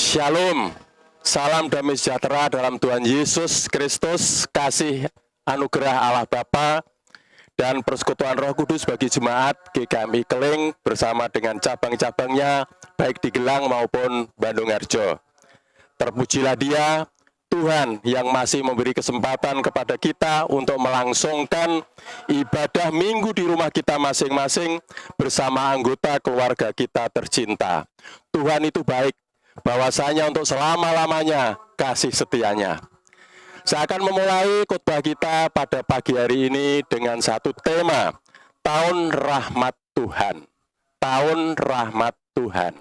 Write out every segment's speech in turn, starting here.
Shalom, salam damai sejahtera dalam Tuhan Yesus Kristus, kasih anugerah Allah Bapa dan persekutuan Roh Kudus bagi jemaat GKMI Keling bersama dengan cabang-cabangnya baik di Gelang maupun Bandung Harjo. Terpujilah Dia, Tuhan yang masih memberi kesempatan kepada kita untuk melangsungkan ibadah minggu di rumah kita masing-masing bersama anggota keluarga kita tercinta. Tuhan itu baik, bahwasanya untuk selama-lamanya kasih setianya. Saya akan memulai khotbah kita pada pagi hari ini dengan satu tema, Tahun Rahmat Tuhan. Tahun Rahmat Tuhan.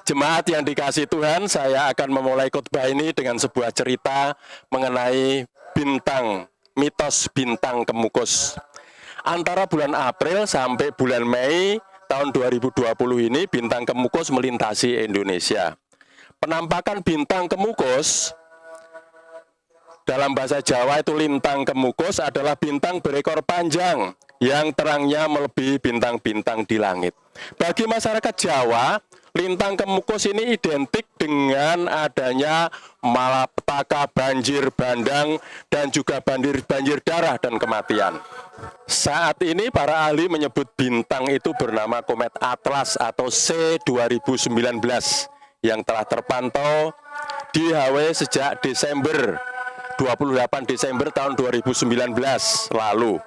Jemaat yang dikasihi Tuhan, saya akan memulai khotbah ini dengan sebuah cerita mengenai bintang, mitos bintang kemukus. Antara bulan April sampai bulan Mei tahun 2020 ini, bintang kemukus melintasi Indonesia. Penampakan bintang kemukus, dalam bahasa Jawa itu lintang kemukus, adalah bintang berekor panjang yang terangnya melebihi bintang-bintang di langit. Bagi masyarakat Jawa, lintang kemukus ini identik dengan adanya malapetaka, banjir bandang, dan juga banjir darah dan kematian. Saat ini para ahli menyebut bintang itu bernama komet Atlas atau C 2019 yang telah terpantau di HW sejak 28 Desember tahun 2019 lalu.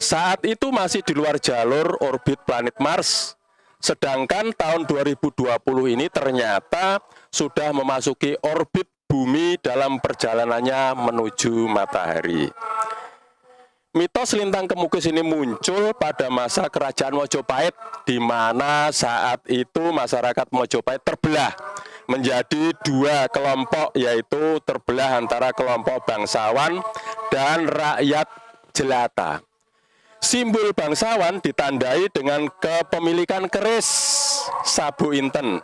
Saat itu masih di luar jalur orbit planet Mars. Sedangkan tahun 2020 ini ternyata sudah memasuki orbit bumi dalam perjalanannya menuju matahari. Mitos lintang kemukus ini muncul pada masa kerajaan Mojopahit, di mana saat itu masyarakat Mojopahit terbelah menjadi dua kelompok, yaitu terbelah antara kelompok bangsawan dan rakyat jelata. Simbol bangsawan ditandai dengan kepemilikan keris sabu inten,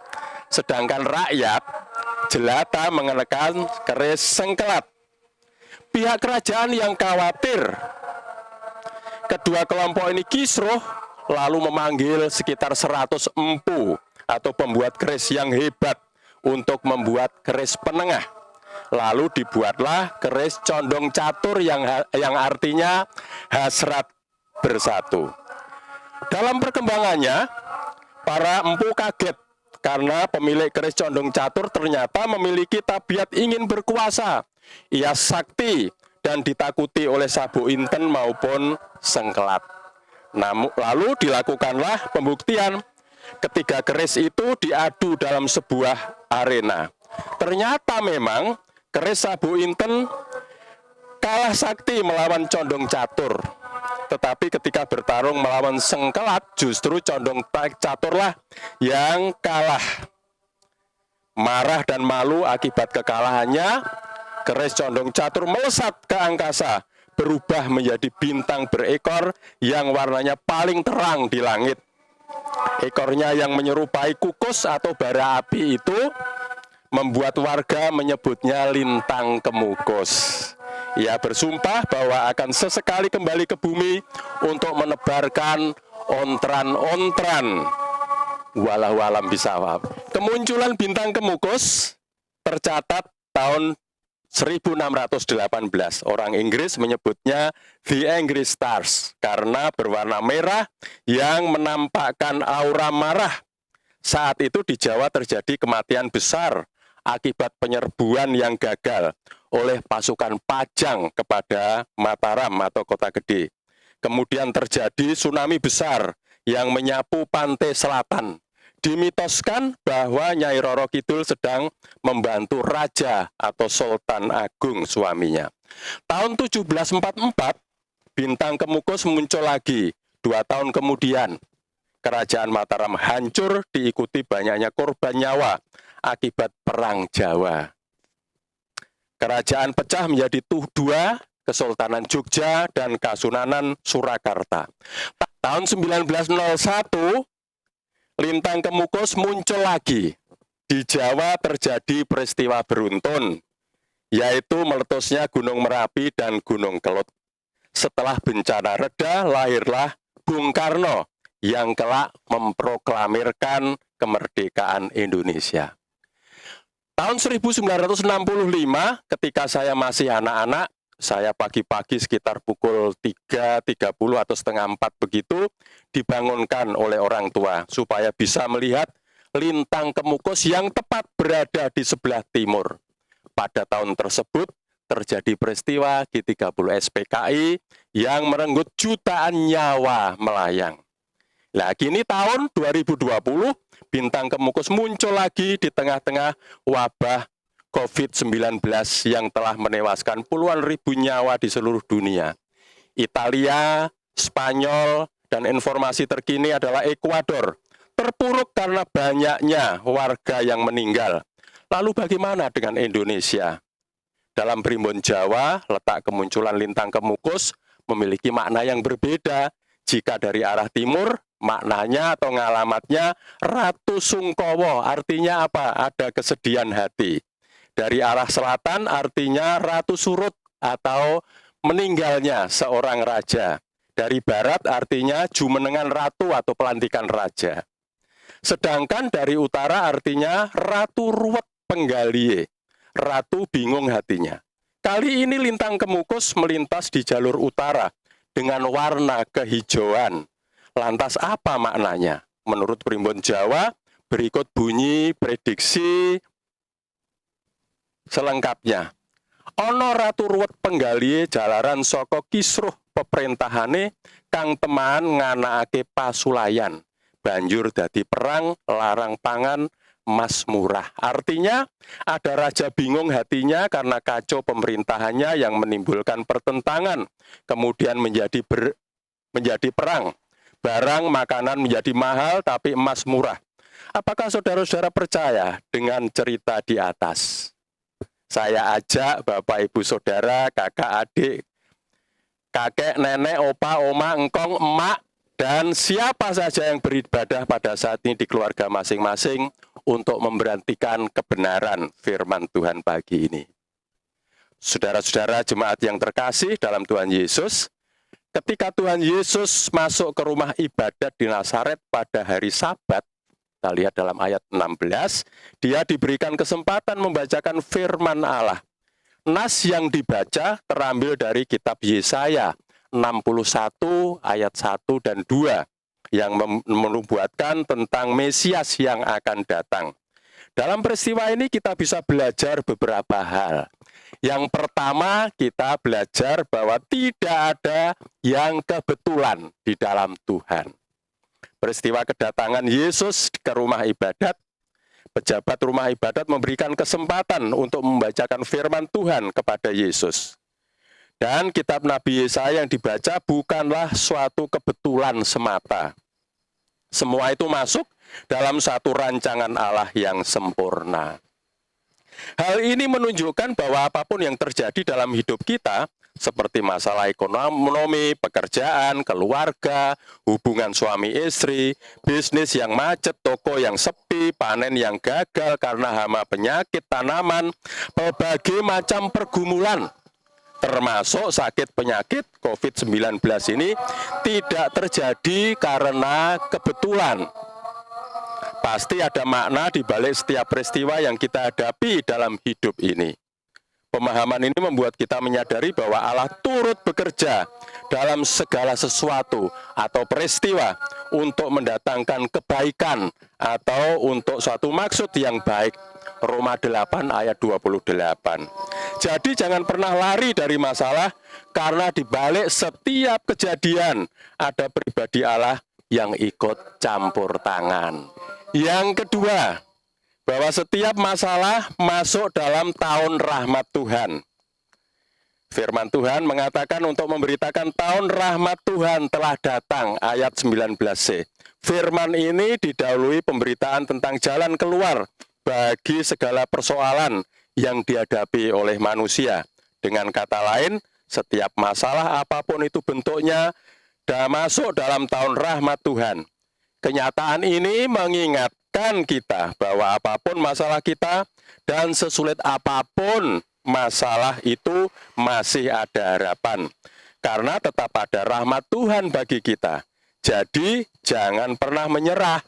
sedangkan rakyat jelata mengenakan keris sengkelat. Pihak kerajaan yang khawatir kedua kelompok ini kisruh, lalu memanggil sekitar 100 empu atau pembuat keris yang hebat untuk membuat keris penengah. Lalu dibuatlah keris condong catur yang artinya hasrat bersatu. Dalam perkembangannya, para empu kaget karena pemilik keris condong catur ternyata memiliki tabiat ingin berkuasa. Ia sakti dan ditakuti oleh sabu inten maupun sengkelat. Lalu dilakukanlah pembuktian. Ketiga keris itu diadu dalam sebuah arena. Ternyata memang keris sabu inten kalah sakti melawan condong catur. Tetapi ketika bertarung melawan sengkelat, justru condong caturlah yang kalah. Marah dan malu akibat kekalahannya, keris condong catur melesat ke angkasa, berubah menjadi bintang berekor yang warnanya paling terang di langit. Ekornya yang menyerupai kukus atau bara api itu membuat warga menyebutnya lintang kemukus. Ia bersumpah bahwa akan sesekali kembali ke bumi untuk menebarkan ontran-ontran. Walau alam bisawab. Kemunculan bintang kemukus tercatat tahun 1618. Orang Inggris menyebutnya The Angry Stars karena berwarna merah yang menampakkan aura marah. Saat itu di Jawa terjadi kematian besar akibat penyerbuan yang gagal oleh pasukan Pajang kepada Mataram atau Kota Gede. Kemudian terjadi tsunami besar yang menyapu pantai selatan. Dimitoskan bahwa Nyai Roro Kidul sedang membantu raja atau Sultan Agung suaminya. Tahun 1744, bintang kemukus muncul lagi. 2 tahun kemudian, kerajaan Mataram hancur diikuti banyaknya korban nyawa akibat Perang Jawa. Kerajaan pecah menjadi dua, Kesultanan Jogja dan Kasunanan Surakarta. Tahun 1901, lintang kemukus muncul lagi. Di Jawa terjadi peristiwa beruntun, yaitu meletusnya Gunung Merapi dan Gunung Kelut. Setelah bencana reda, lahirlah Bung Karno yang kelak memproklamirkan kemerdekaan Indonesia. Tahun 1965 ketika saya masih anak-anak, saya pagi-pagi sekitar pukul 3.30 atau setengah 4 begitu dibangunkan oleh orang tua supaya bisa melihat lintang kemukus yang tepat berada di sebelah timur. Pada tahun tersebut terjadi peristiwa G30 SPKI yang merenggut jutaan nyawa melayang. Nah, kini tahun 2020, bintang kemukus muncul lagi di tengah-tengah wabah COVID-19 yang telah menewaskan puluhan ribu nyawa di seluruh dunia. Italia, Spanyol, dan informasi terkini adalah Ekuador terpuruk karena banyaknya warga yang meninggal. Lalu bagaimana dengan Indonesia? Dalam Primbon Jawa, letak kemunculan lintang kemukus memiliki makna yang berbeda. Jika dari arah timur, maknanya atau ngalamatnya Ratu Sungkowo, artinya apa? Ada kesedihan hati. Dari arah selatan artinya Ratu Surut atau meninggalnya seorang raja. Dari barat artinya Jumenengan Ratu atau pelantikan raja. Sedangkan dari utara artinya Ratu Ruwet Penggalie, Ratu bingung hatinya. Kali ini lintang kemukus melintas di jalur utara dengan warna kehijauan. Lantas apa maknanya? Menurut Primbon Jawa, berikut bunyi prediksi selengkapnya. Ono Ratu Ruwet Penggalie jalaran saka kisruh peperintahane kang teman nganakake pasulayan. Banjur dadi perang larang pangan mas murah. Artinya ada raja bingung hatinya karena kacau pemerintahannya yang menimbulkan pertentangan. Kemudian menjadi perang. Barang makanan menjadi mahal tapi emas murah. Apakah saudara-saudara percaya dengan cerita di atas? Saya ajak Bapak, Ibu, Saudara, kakak, adik, kakek, nenek, opa, oma, engkong, emak, dan siapa saja yang beribadah pada saat ini di keluarga masing-masing untuk memberhentikan kebenaran firman Tuhan pagi ini. Saudara-saudara jemaat yang terkasih dalam Tuhan Yesus, ketika Tuhan Yesus masuk ke rumah ibadat di Nazaret pada hari Sabat, kita lihat dalam ayat 16, dia diberikan kesempatan membacakan firman Allah. Nas yang dibaca terambil dari kitab Yesaya 61 ayat 1 dan 2 yang menubuatkan tentang Mesias yang akan datang. Dalam peristiwa ini kita bisa belajar beberapa hal. Yang pertama, kita belajar bahwa tidak ada yang kebetulan di dalam Tuhan. Peristiwa kedatangan Yesus ke rumah ibadat, pejabat rumah ibadat memberikan kesempatan untuk membacakan firman Tuhan kepada Yesus. Dan kitab Nabi Yesaya yang dibaca bukanlah suatu kebetulan semata. Semua itu masuk dalam satu rancangan Allah yang sempurna. Hal ini menunjukkan bahwa apapun yang terjadi dalam hidup kita, seperti masalah ekonomi, pekerjaan, keluarga, hubungan suami istri, bisnis yang macet, toko yang sepi, panen yang gagal karena hama penyakit tanaman, berbagai macam pergumulan, termasuk sakit penyakit COVID-19 ini tidak terjadi karena kebetulan. Pasti ada makna di balik setiap peristiwa yang kita hadapi dalam hidup ini. Pemahaman ini membuat kita menyadari bahwa Allah turut bekerja dalam segala sesuatu atau peristiwa untuk mendatangkan kebaikan atau untuk suatu maksud yang baik. Roma 8 ayat 28. Jadi jangan pernah lari dari masalah, karena di balik setiap kejadian ada pribadi Allah yang ikut campur tangan. Yang kedua, bahwa setiap masalah masuk dalam tahun rahmat Tuhan. Firman Tuhan mengatakan untuk memberitakan tahun rahmat Tuhan telah datang, ayat 19c. Firman ini didahului pemberitaan tentang jalan keluar bagi segala persoalan yang dihadapi oleh manusia. Dengan kata lain, setiap masalah apapun itu bentuknya, dah masuk dalam tahun rahmat Tuhan. Kenyataan ini mengingatkan kita bahwa apapun masalah kita dan sesulit apapun masalah itu masih ada harapan. Karena tetap ada rahmat Tuhan bagi kita. Jadi jangan pernah menyerah.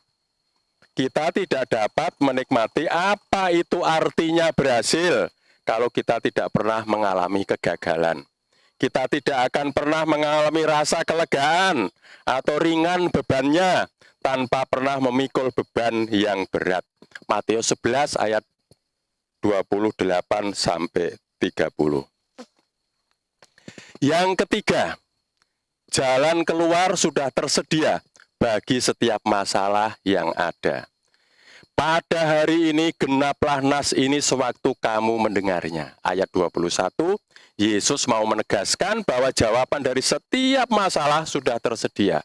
Kita tidak dapat menikmati apa itu artinya berhasil kalau kita tidak pernah mengalami kegagalan. Kita tidak akan pernah mengalami rasa kelegaan atau ringan bebannya tanpa pernah memikul beban yang berat. Matius 11 ayat 28 sampai 30. Yang ketiga, jalan keluar sudah tersedia bagi setiap masalah yang ada. Pada hari ini genaplah nas ini sewaktu kamu mendengarnya. Ayat 21, Yesus mau menegaskan bahwa jawaban dari setiap masalah sudah tersedia.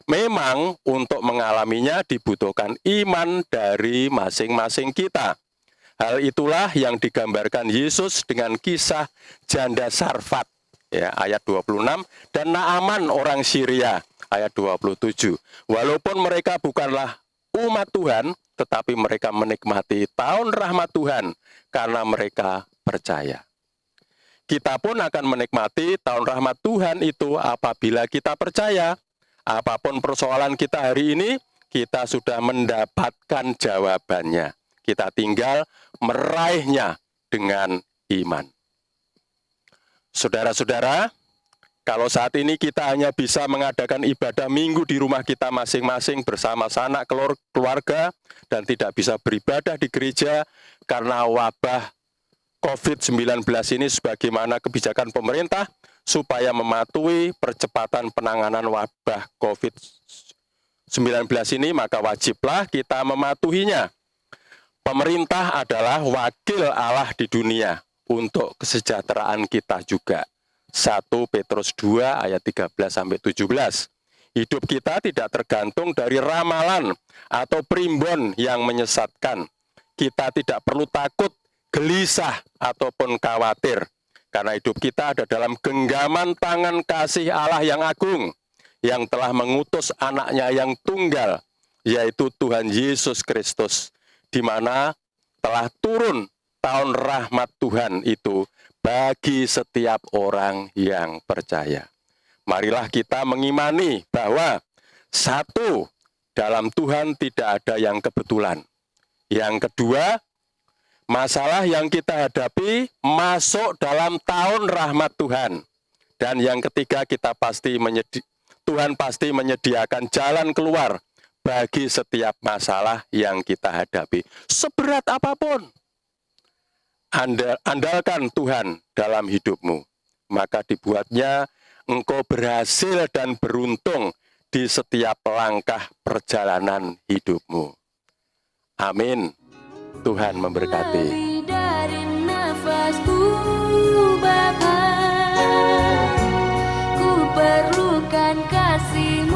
Memang untuk mengalaminya dibutuhkan iman dari masing-masing kita. Hal itulah yang digambarkan Yesus dengan kisah janda Sarfat, ya, ayat 26, dan Naaman orang Syria, ayat 27. Walaupun mereka bukanlah umat Tuhan, tetapi mereka menikmati tahun rahmat Tuhan karena mereka percaya. Kita pun akan menikmati tahun rahmat Tuhan itu apabila kita percaya. Apapun persoalan kita hari ini, kita sudah mendapatkan jawabannya. Kita tinggal meraihnya dengan iman. Saudara-saudara, kalau saat ini kita hanya bisa mengadakan ibadah minggu di rumah kita masing-masing bersama sanak keluarga dan tidak bisa beribadah di gereja karena wabah COVID-19 ini sebagaimana kebijakan pemerintah supaya mematuhi percepatan penanganan wabah COVID-19 ini, maka wajiblah kita mematuhinya. Pemerintah adalah wakil Allah di dunia untuk kesejahteraan kita juga. 1 Petrus 2 ayat 13-17. Hidup kita tidak tergantung dari ramalan atau primbon yang menyesatkan. Kita tidak perlu takut, gelisah, ataupun khawatir. Karena hidup kita ada dalam genggaman tangan kasih Allah yang agung, yang telah mengutus anaknya yang tunggal, yaitu Tuhan Yesus Kristus, di mana telah turun tahun rahmat Tuhan itu bagi setiap orang yang percaya. Marilah kita mengimani bahwa satu, dalam Tuhan tidak ada yang kebetulan. Yang kedua, masalah yang kita hadapi masuk dalam tahun rahmat Tuhan. Dan yang ketiga, Tuhan pasti menyediakan jalan keluar bagi setiap masalah yang kita hadapi. Seberat apapun, andalkan Tuhan dalam hidupmu. Maka dibuatnya engkau berhasil dan beruntung di setiap langkah perjalanan hidupmu. Amin. Tuhan memberkati. Lebih dari nafasku, Bapa, ku perlukan kasih-Mu.